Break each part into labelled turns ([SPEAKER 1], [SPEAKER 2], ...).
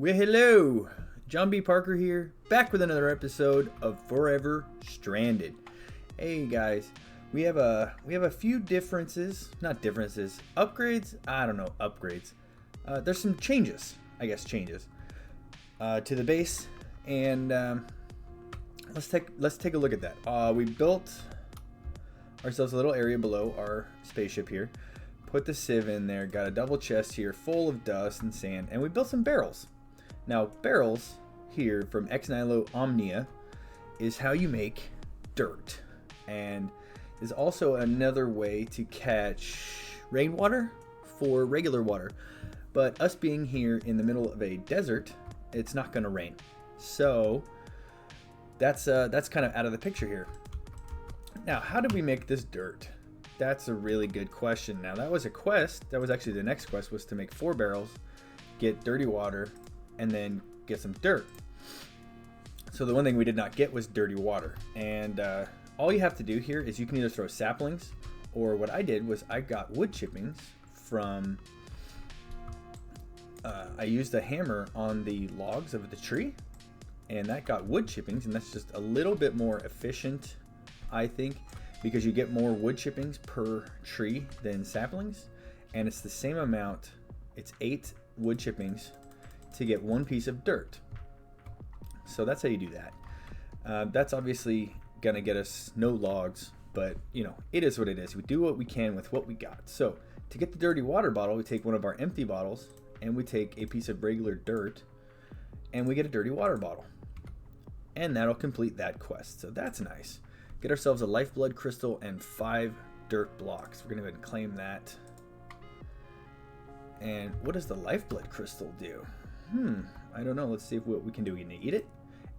[SPEAKER 1] Well, hello, JohnBParker here, back with another episode of Forever Stranded. Hey guys, we have a few upgrades. I don't know, upgrades. There's some changes, to the base, and let's take a look at that. We built ourselves a little area below our spaceship here. Put the sieve in there. Got a double chest here full of dust and sand, and we built some barrels. Now, barrels here from Ex Nihilo Omnia is how you make dirt, and is also another way to catch rainwater for regular water. But us being here in the middle of a desert, it's not going to rain, so that's kind of out of the picture here. Now, how did we make this dirt? That's a really good question. Now, that was a quest. That was actually the next quest, was to make 4 barrels, get dirty water, and then get some dirt. So the one thing we did not get was dirty water. And all you have to do here is you can either throw saplings, or what I did was I got wood chippings from... I used a hammer on the logs of the tree, and that got wood chippings, and that's just a little bit more efficient, I think, because you get more wood chippings per tree than saplings, and it's the same amount. It's 8 wood chippings to get 1 piece of dirt. So that's how you do that. That's obviously gonna get us no logs, but you know, it is what it is. We do what we can with what we got. So to get the dirty water bottle, we take one of our empty bottles and we take a piece of regular dirt and we get a dirty water bottle, and that'll complete that quest. So that's nice. Get ourselves a lifeblood crystal and 5 dirt blocks. We're gonna go ahead and claim that. And what does the lifeblood crystal do? I don't know. Let's see what we can do. We can eat it.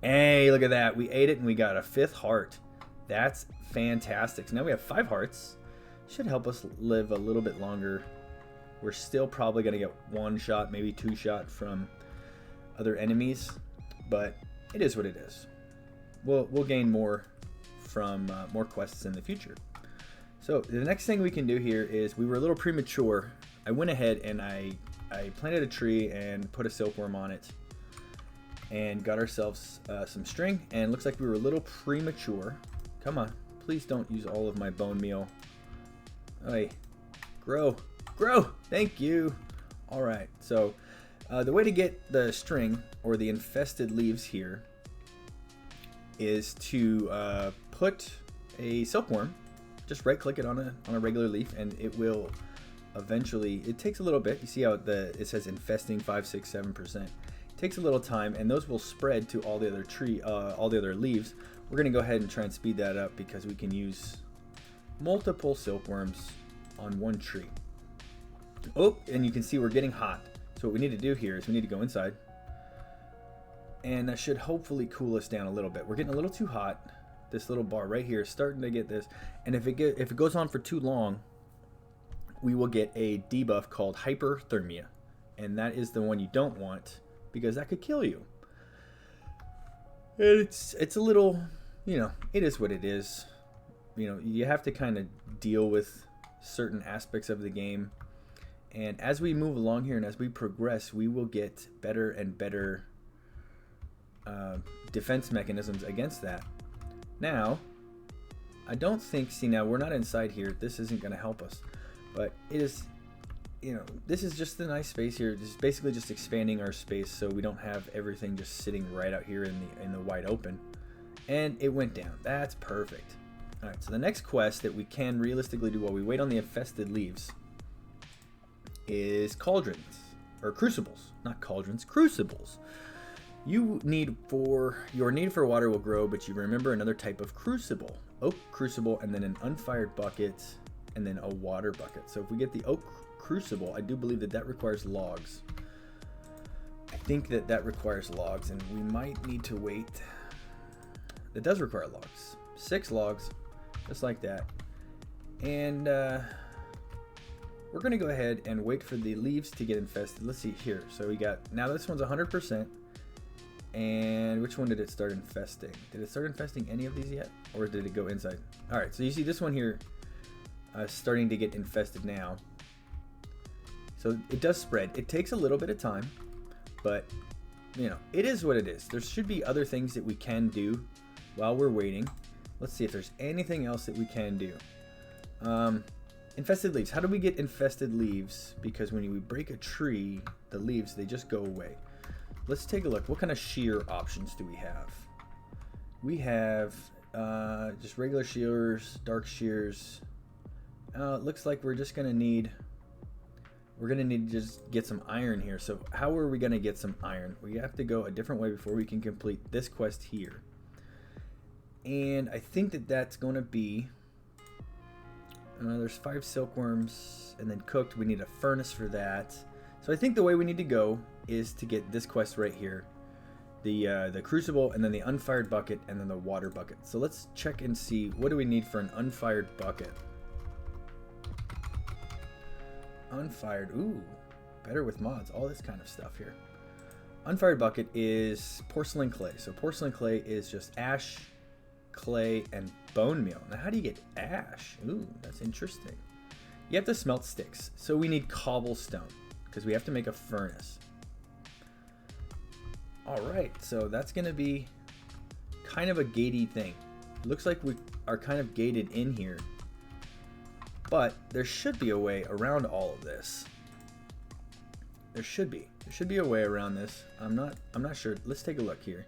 [SPEAKER 1] Hey, look at that. We ate it and we got a 5th heart. That's fantastic. So now we have 5 hearts. Should help us live a little bit longer. We're still probably going to get 1 shot, maybe 2 shot from other enemies, but it is what it is. We'll gain more from more quests in the future. So the next thing we can do here is, we were a little premature. I went ahead and I planted a tree and put a silkworm on it and got ourselves some string, and looks like we were a little premature. Come on, please don't use all of my bone meal. Hey, grow, thank you. All right, so the way to get the string or the infested leaves here is to put a silkworm, just right click it on a regular leaf, and it will eventually, it takes a little bit. You see how it says infesting 5, 6, 7%. It takes a little time, and those will spread to all the other leaves. We're gonna go ahead and try and speed that up because we can use multiple silkworms on 1 tree. Oh, and you can see we're getting hot. So what we need to do here is we need to go inside, and that should hopefully cool us down a little bit. We're getting a little too hot. This little bar right here is starting to get this, and if it goes on for too long, we will get a debuff called hyperthermia, and that is the one you don't want, because that could kill you. It's a little, you know, it is what it is. You know, you have to kind of deal with certain aspects of the game, and as we move along here and as we progress, we will get better and better defense mechanisms against that. Now, I don't think, now we're not inside here. This isn't going to help us. But it is, you know, this is just a nice space here. This is basically just expanding our space so we don't have everything just sitting right out here in the wide open. And it went down. That's perfect. All right, so the next quest that we can realistically do while we wait on the infested leaves is cauldrons, or crucibles. Not cauldrons, crucibles. Your need for water will grow, but you remember another type of crucible. Oak crucible, and then an unfired bucket, and then a water bucket. So if we get the oak crucible, I do believe that requires logs. I think that requires logs, and we might need to wait. It does require logs. 6 logs, just like that. And we're gonna go ahead and wait for the leaves to get infested. Let's see here. So we got, now this one's 100%. And which one did it start infesting? Did it start infesting any of these yet? Or did it go inside? All right, so you see this one here starting to get infested now. So it does spread. It takes a little bit of time, but you know, it is what it is. There should be other things that we can do while we're waiting. Let's see if there's anything else that we can do. Infested leaves. How do we get infested leaves? Because when we break a tree, the leaves, they just go away. Let's take a look. What kind of shear options do we have? We have just regular shears, dark shears. It looks like we're just going to need... We're going to need to just get some iron here. So how are we going to get some iron? We have to go a different way before we can complete this quest here. And I think that that's going to be... there's 5 silkworms, and then cooked. We need a furnace for that. So I think the way we need to go is to get this quest right here. The crucible, and then the unfired bucket, and then the water bucket. So let's check and see, what do we need for an unfired bucket? Unfired, ooh, better with mods, all this kind of stuff here. Unfired bucket is porcelain clay. So porcelain clay is just ash, clay, and bone meal. Now how do you get ash? Ooh, that's interesting. You have to smelt sticks. So we need cobblestone because we have to make a furnace. Alright, so that's going to be kind of a gatey thing. It looks like we are kind of gated in here. But there should be a way around all of this. There should be a way around this. I'm not sure. Let's take a look here.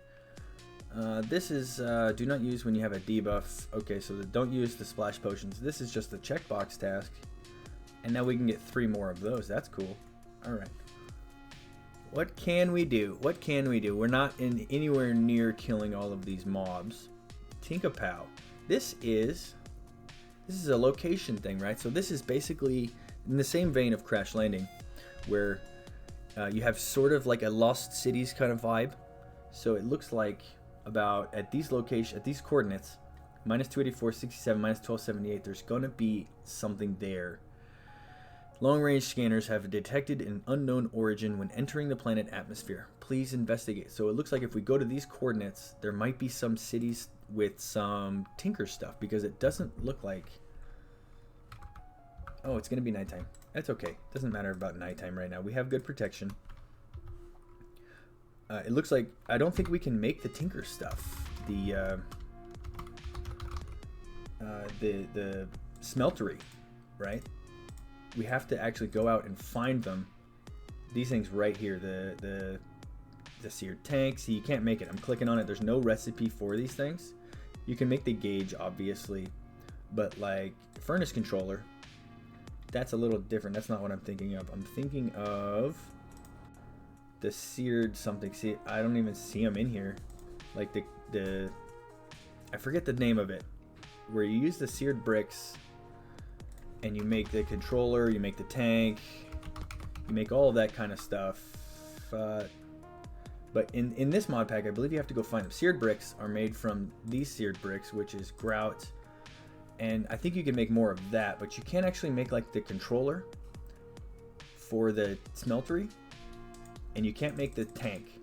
[SPEAKER 1] This is do not use when you have a debuff. Okay, so don't use the splash potions. This is just the checkbox task. And now we can get 3 more of those. That's cool. Alright. What can we do? What can we do? We're not anywhere near killing all of these mobs. Tinkapow. This is a location thing, right? So this is basically in the same vein of Crash Landing, where you have sort of like a Lost Cities kind of vibe. So it looks like about at these coordinates, minus 284, 67, minus 1278, there's going to be something there. Long-range scanners have detected an unknown origin when entering the planet atmosphere. Please investigate. So it looks like if we go to these coordinates, there might be some cities with some Tinker stuff, because it doesn't look like... Oh, it's going to be nighttime. That's okay. Doesn't matter about nighttime right now. We have good protection. It looks like... I don't think we can make the Tinker stuff. The smeltery, right? We have to actually go out and find them. These things right here, the seared tank. See, you can't make it. I'm clicking on it. There's no recipe for these things. You can make the gauge, obviously, but like furnace controller, that's a little different. That's not what I'm thinking of. I'm thinking of the seared something. See, I don't even see them in here. Like the I forget the name of it, where you use the seared bricks and you make the controller, you make the tank, you make all of that kind of stuff. But in this mod pack, I believe you have to go find them. Seared bricks are made from these seared bricks, which is grout. And I think you can make more of that, but you can't actually make like the controller for the smeltery. And you can't make the tank.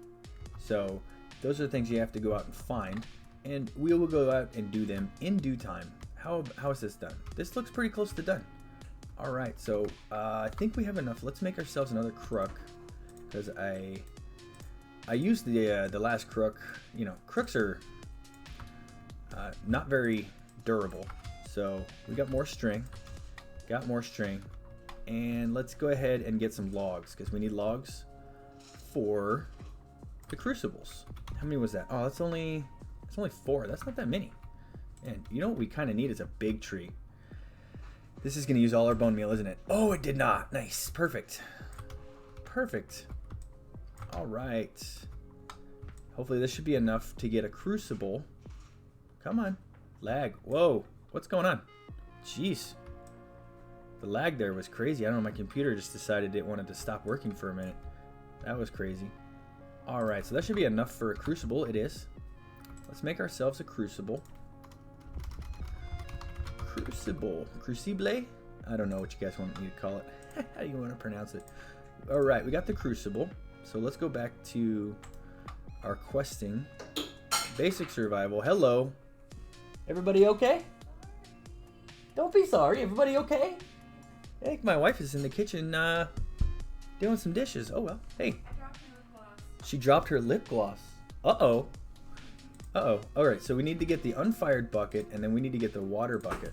[SPEAKER 1] So those are the things you have to go out and find. And we will go out and do them in due time. How is this done? This looks pretty close to done. Alright, so I think we have enough. Let's make ourselves another crook. Because I used the last crook. You know, crooks are not very durable. So we got more string. And let's go ahead and get some logs, because we need logs for the crucibles. How many was that? Oh, it's only 4. That's not that many. And you know what we kind of need is a big tree. This is going to use all our bone meal, isn't it? Oh, it did not. Nice. Perfect. All right. Hopefully this should be enough to get a crucible. Come on. Lag. Whoa. What's going on? Jeez. The lag there was crazy. I don't know. My computer just decided it wanted to stop working for a minute. That was crazy. All right. So that should be enough for a crucible. It is. Let's make ourselves a crucible. Crucible. I don't know what you guys want me to call it. How do you want to pronounce it? All right, we got the crucible. So let's go back to our questing. Basic survival. Hello. Everybody okay? Don't be sorry. Everybody okay? I think my wife is in the kitchen doing some dishes. Oh well. Hey.
[SPEAKER 2] I dropped my lip gloss.
[SPEAKER 1] She dropped her lip gloss. Uh-oh. Uh-oh. All right, so we need to get the unfired bucket, and then we need to get the water bucket.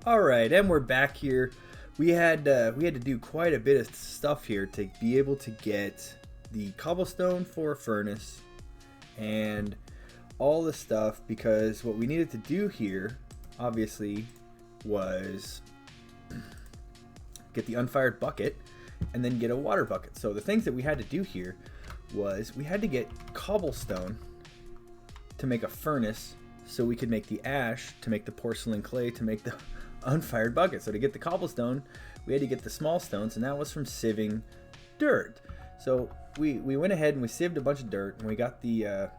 [SPEAKER 1] All right, and we're back here. We had to do quite a bit of stuff here to be able to get the cobblestone for a furnace and all the stuff, because what we needed to do here, obviously, was get the unfired bucket and then get a water bucket. So the things that we had to do here was we had to get cobblestone to make a furnace so we could make the ash to make the porcelain clay to make the unfired bucket. So to get the cobblestone, we had to get the small stones, and that was from sieving dirt. So we went ahead and we sieved a bunch of dirt, and we got the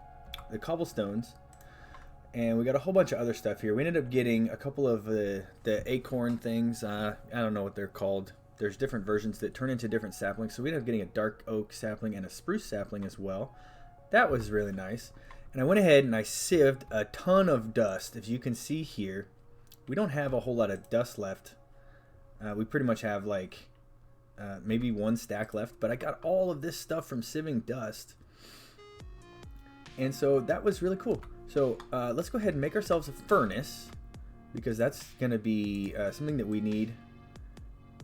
[SPEAKER 1] cobblestones, and we got a whole bunch of other stuff here. We ended up getting a couple of the acorn things. I don't know what they're called. There's different versions that turn into different saplings. So we ended up getting a dark oak sapling and a spruce sapling as well. That was really nice. And I went ahead and I sieved a ton of dust. As you can see here, we don't have a whole lot of dust left. We pretty much have like maybe one stack left, but I got all of this stuff from sieving dust. And so that was really cool. So let's go ahead and make ourselves a furnace, because that's going to be something that we need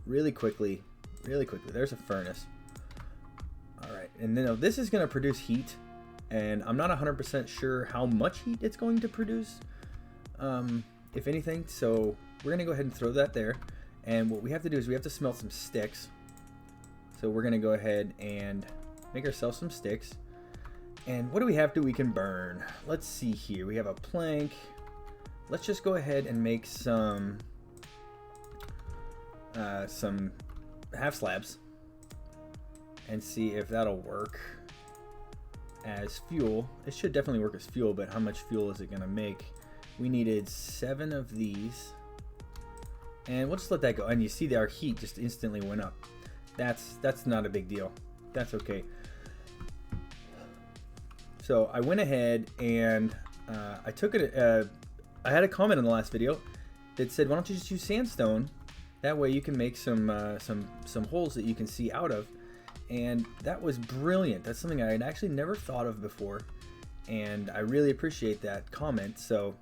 [SPEAKER 1] really quickly. There's a furnace. All right, and then this is going to produce heat, and I'm not 100% sure how much heat it's going to produce, if anything. So we're going to go ahead and throw that there. And what we have to do is we have to smelt some sticks. So we're going to go ahead and make ourselves some sticks. And what do we have that we can burn? Let's see here. We have a plank. Let's just go ahead and make some half slabs and see if that'll work as fuel. It should definitely work as fuel, but how much fuel is it going to make? We needed 7 of these. And we'll just let that go. And you see that our heat just instantly went up. That's not a big deal. That's okay. So I went ahead and I took it. I had a comment in the last video that said, "Why don't you just use sandstone? That way you can make some holes that you can see out of." And that was brilliant. That's something I had actually never thought of before, and I really appreciate that comment. So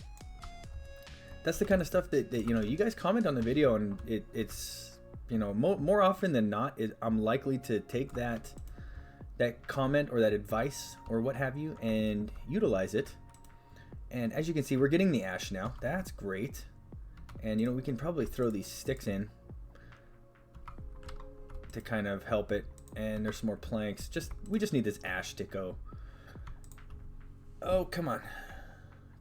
[SPEAKER 1] that's the kind of stuff that you guys comment on the video, and it's more often than not, I'm likely to take that comment or that advice or what have you and utilize it. And as you can see, we're getting the ash now. That's great. And we can probably throw these sticks in to kind of help it. And there's some more planks. We just need this ash to go. Oh, come on.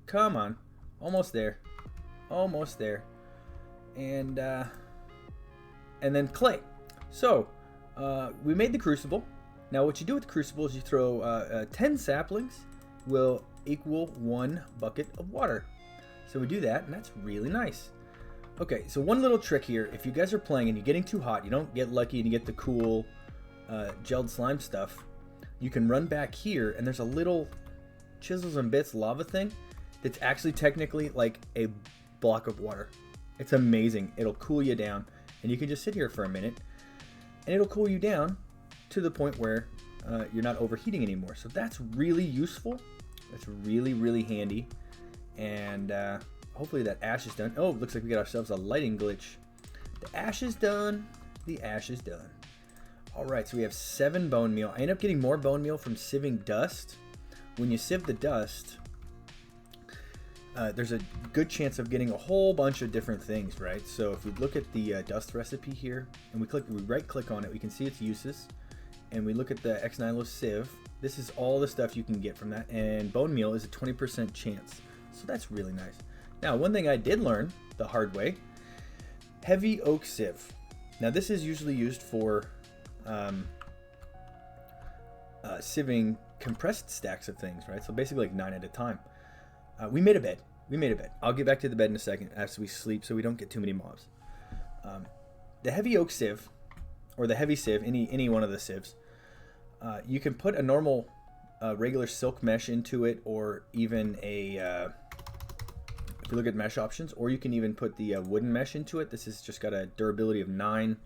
[SPEAKER 1] Come on. Almost there. Almost there. And then clay. So we made the crucible. Now what you do with the crucible is you throw 10 saplings will equal 1 bucket of water. So we do that, and that's really nice. Okay, so one little trick here: if you guys are playing and you're getting too hot, you don't get lucky and you get the cool gelled slime stuff, you can run back here, and there's a little chisels and bits lava thing that's actually technically like a block of water. It's amazing. It'll cool you down, and you can just sit here for a minute, and it'll cool you down to the point where you're not overheating anymore. So that's really useful. That's really, really handy. And hopefully that ash is done. Oh, it looks like we got ourselves a lighting glitch. The ash is done. The ash is done. All right, so we have 7 bone meal. I end up getting more bone meal from sieving dust. When you sieve the dust, there's a good chance of getting a whole bunch of different things, right? So if we look at the dust recipe here, and we right click on it, we can see its uses. And we look at the X9 sieve. This is all the stuff you can get from that. And bone meal is a 20% chance. So that's really nice. Now, one thing I did learn the hard way: heavy oak sieve. Now, this is usually used for sieving compressed stacks of things, right? So basically like 9 at a time. We made a bed. I'll get back to the bed in a second after we sleep so we don't get too many mobs. The heavy oak sieve, or the heavy sieve, any one of the sieves, you can put a normal regular silk mesh into it, or even if you look at mesh options, or you can even put the wooden mesh into it. This has just got a durability of 9.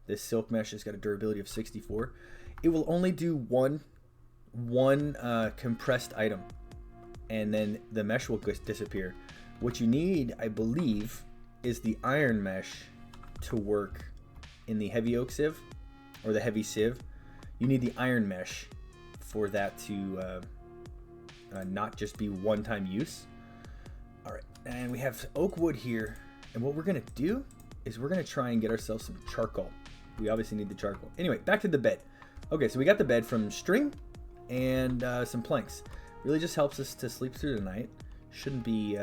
[SPEAKER 1] This silk mesh has got a durability of 64. it will only do one compressed item, and then the mesh will disappear. What you need, I believe, is the iron mesh to work in the heavy oak sieve or the heavy sieve. You need the iron mesh for that to not just be one-time use. All right, and we have oak wood here, and what we're gonna do is we're gonna try and get ourselves some charcoal. We obviously need the charcoal. Anyway, back to the bed. Okay, so we got the bed from string and some planks. Really just helps us to sleep through the night. Shouldn't be,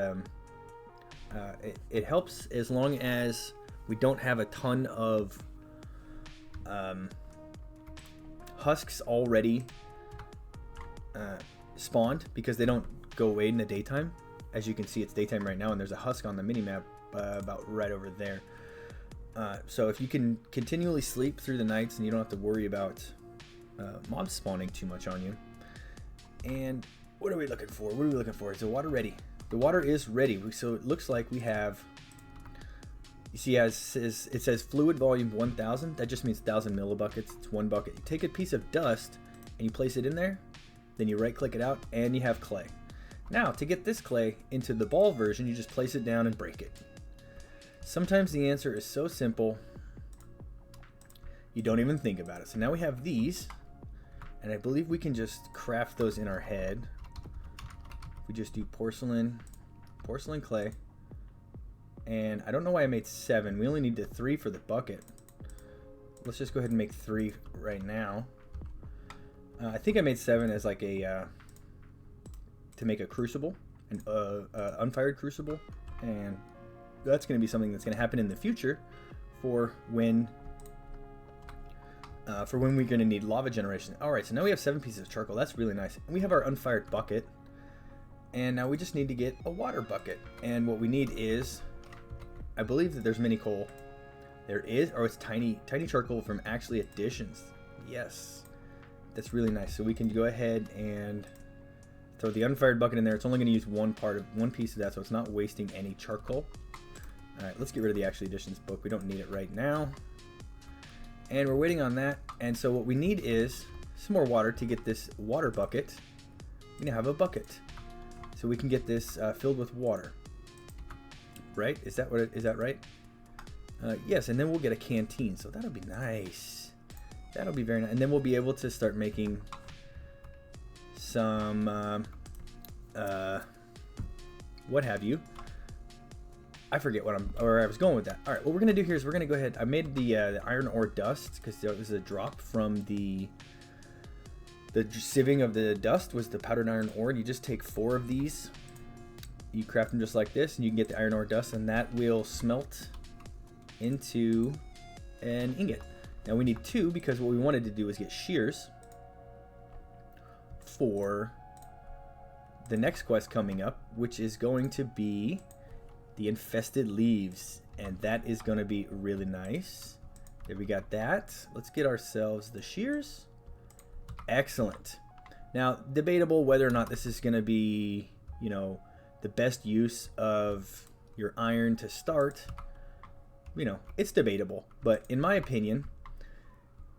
[SPEAKER 1] it helps as long as we don't have a ton of husks already spawned, because they don't go away in the daytime. As you can see, it's daytime right now, and there's a husk on the mini-map about right over there. So if you can continually sleep through the nights and you don't have to worry about mobs spawning too much on you. And what are we looking for? What are we looking for? Is the water ready? The water is ready. So it looks like we have, you see, it says fluid volume 1000. That just means 1000 millibuckets. It's one bucket. You take a piece of dust and you place it in there, then you right click it out, and you have clay. Now, to get this clay into the ball version, you just place it down and break it. Sometimes the answer is so simple, you don't even think about it. So now we have these, and I believe we can just craft those in our head. We just do porcelain clay, and I don't know why I made 7. We only need the 3 for the bucket. Let's just go ahead and make 3 right now. I think I made 7 as like a to make a crucible, an unfired crucible, and that's going to be something that's going to happen in the future for when we're going to need lava generation. All right, so now we have 7 pieces of charcoal. That's really nice. And we have our unfired bucket, and now we just need to get a water bucket. And what we need is, I believe that there's mini coal. There is, or it's tiny charcoal from actually additions. Yes, that's really nice. So we can go ahead and throw the unfired bucket in there. It's only going to use one piece of that, so it's not wasting any charcoal. All right, let's get rid of the actual additions book. We don't need it right now. And we're waiting on that. And so what we need is some more water to get this water bucket. We now have a bucket, so we can get this filled with water. Right? Is that right? Yes. And then we'll get a canteen. So that'll be nice. That'll be very nice. And then we'll be able to start making some what have you. I forget where I was going with that. All right, what we're gonna do here is we're gonna go ahead. I made the iron ore dust because there was a drop from the sieving of the dust was the powdered iron ore. And you just take 4 of these, you craft them just like this, and you can get the iron ore dust, and that will smelt into an ingot. Now we need 2 because what we wanted to do is get shears for the next quest coming up, which is going to be the infested leaves, and that is going to be really nice. There, we got that. Let's get ourselves the shears. Excellent. Now, debatable whether or not this is going to be, you know, the best use of your iron to start. You know, it's debatable, but in my opinion,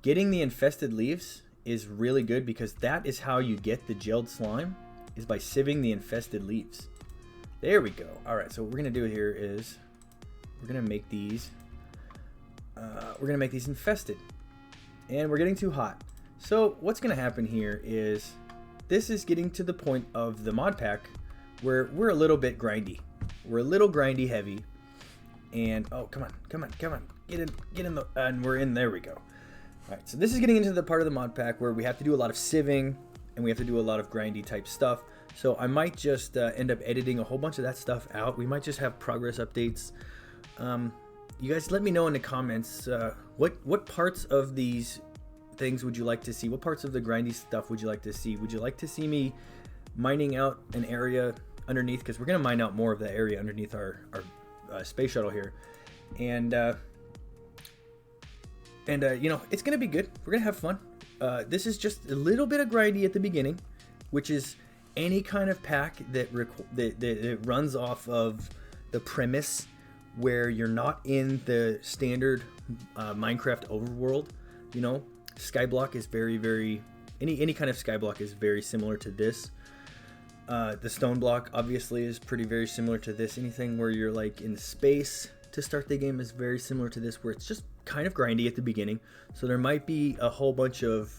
[SPEAKER 1] getting the infested leaves is really good, because that is how you get the gelled slime, is by sieving the infested leaves. There we go. All right, so what we're gonna do here is we're gonna make these infested, and we're getting too hot. So what's gonna happen here is this is getting to the point of the mod pack where we're a little bit grindy. We're a little grindy heavy, and oh, come on, get in the, and we're in. There we go. All right, so this is getting into the part of the mod pack where we have to do a lot of sieving and we have to do a lot of grindy type stuff. So I might just end up editing a whole bunch of that stuff out. We might just have progress updates. You guys let me know in the comments what parts of these things would you like to see? What parts of the grindy stuff would you like to see? Would you like to see me mining out an area underneath? Because we're going to mine out more of the area underneath our space shuttle here. And you know, it's going to be good. We're going to have fun. This is just a little bit of grindy at the beginning, which is any kind of pack that runs off of the premise where you're not in the standard Minecraft overworld. You know, Skyblock is very any kind of skyblock is very similar to this. The stone block obviously is very similar to this. Anything where you're like in space to start the game is very similar to this, where it's just kind of grindy at the beginning. So there might be a whole bunch of,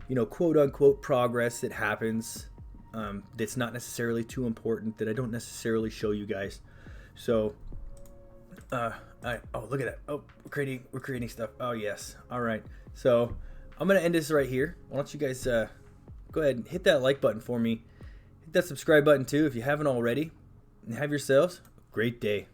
[SPEAKER 1] you know, quote unquote progress that happens that's not necessarily too important, that I don't necessarily show you guys. So oh, look at that. Oh, we're creating stuff. Oh yes. All right. So I'm gonna end this right here. Why don't you guys go ahead and hit that like button for me. Hit that subscribe button too if you haven't already. And have yourselves a great day.